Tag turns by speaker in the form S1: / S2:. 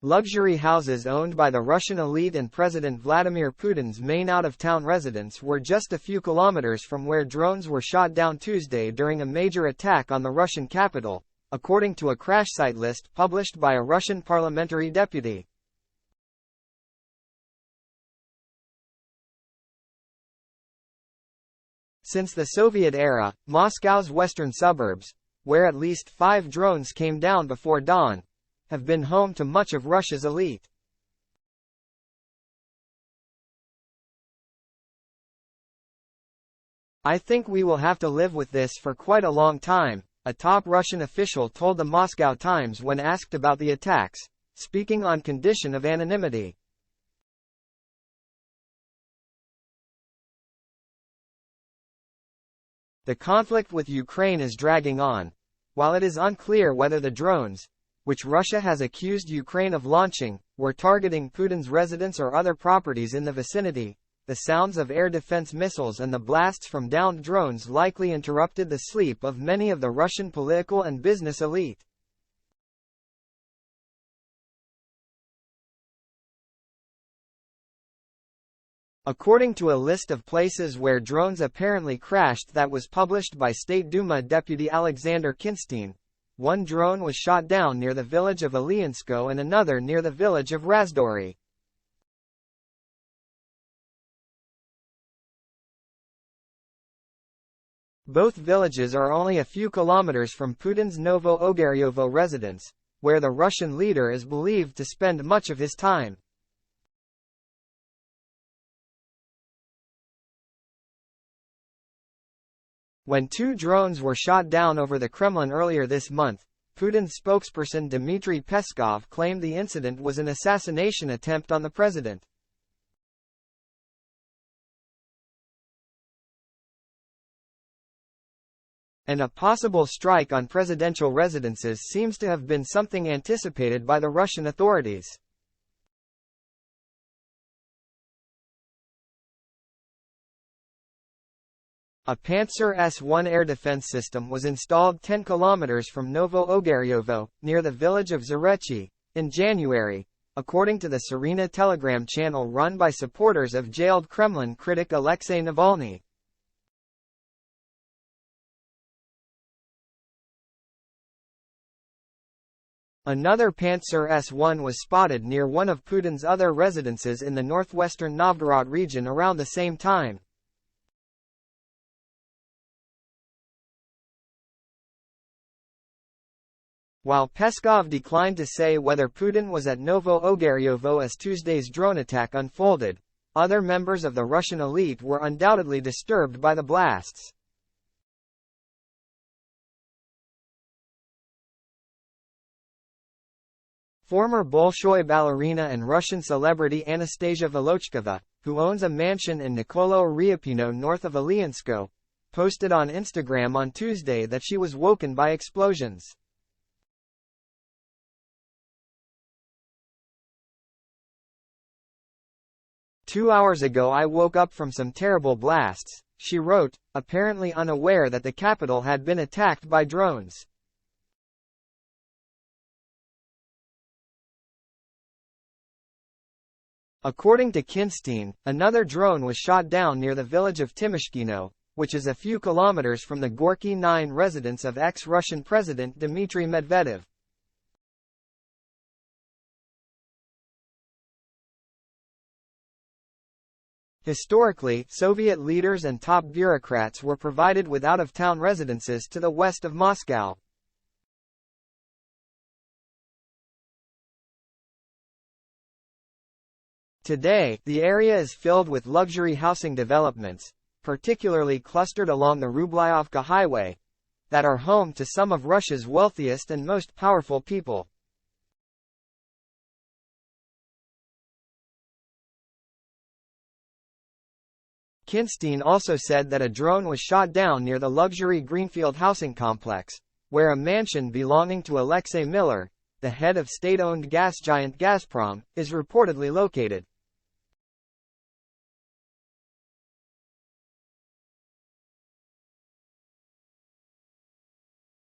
S1: Luxury houses owned by the Russian elite and President Vladimir Putin's main out-of-town residence were just a few kilometers from where drones were shot down Tuesday during a major attack on the Russian capital, according to a crash site list published by a Russian parliamentary deputy. Since the Soviet era, Moscow's western suburbs, where at least 5 drones came down before dawn, have been home to much of Russia's elite. "I think we will have to live with this for quite a long time," a top Russian official told the Moscow Times when asked about the attacks, speaking on condition of anonymity. The conflict with Ukraine is dragging on. While it is unclear whether the drones, which Russia has accused Ukraine of launching, were targeting Putin's residence or other properties in the vicinity, the sounds of air defense missiles and the blasts from downed drones likely interrupted the sleep of many of the Russian political and business elite. According to a list of places where drones apparently crashed that was published by State Duma Deputy Alexander Kinstein, one drone was shot down near the village of Iliinsko and another near the village of Razdory. Both villages are only a few kilometers from Putin's Novo-Ogaryovo residence, where the Russian leader is believed to spend much of his time. When 2 drones were shot down over the Kremlin earlier this month, Putin's spokesperson Dmitry Peskov claimed the incident was an assassination attempt on the president. And a possible strike on presidential residences seems to have been something anticipated by the Russian authorities. A Pantsir S-1 air defense system was installed 10 kilometers from Novo-Ogaryovo, near the village of Zarechi, in January, according to the Serena Telegram channel run by supporters of jailed Kremlin critic Alexei Navalny. Another Pantsir S-1 was spotted near one of Putin's other residences in the northwestern Novgorod region around the same time. While Peskov declined to say whether Putin was at Novo-Ogaryovo as Tuesday's drone attack unfolded, other members of the Russian elite were undoubtedly disturbed by the blasts. Former Bolshoi ballerina and Russian celebrity Anastasia Velochkova, who owns a mansion in Nikolo Ryapino north of Iliinsko, posted on Instagram on Tuesday that she was woken by explosions. "2 hours ago I woke up from some terrible blasts," she wrote, apparently unaware that the capital had been attacked by drones. According to Kinstein, another drone was shot down near the village of Timishkino, which is a few kilometers from the Gorky 9 residence of ex-Russian President Dmitry Medvedev. Historically, Soviet leaders and top bureaucrats were provided with out-of-town residences to the west of Moscow. Today, the area is filled with luxury housing developments, particularly clustered along the Rublyovka Highway, that are home to some of Russia's wealthiest and most powerful people. Kinstein also said that a drone was shot down near the luxury Greenfield housing complex, where a mansion belonging to Alexei Miller, the head of state-owned gas giant Gazprom, is reportedly located.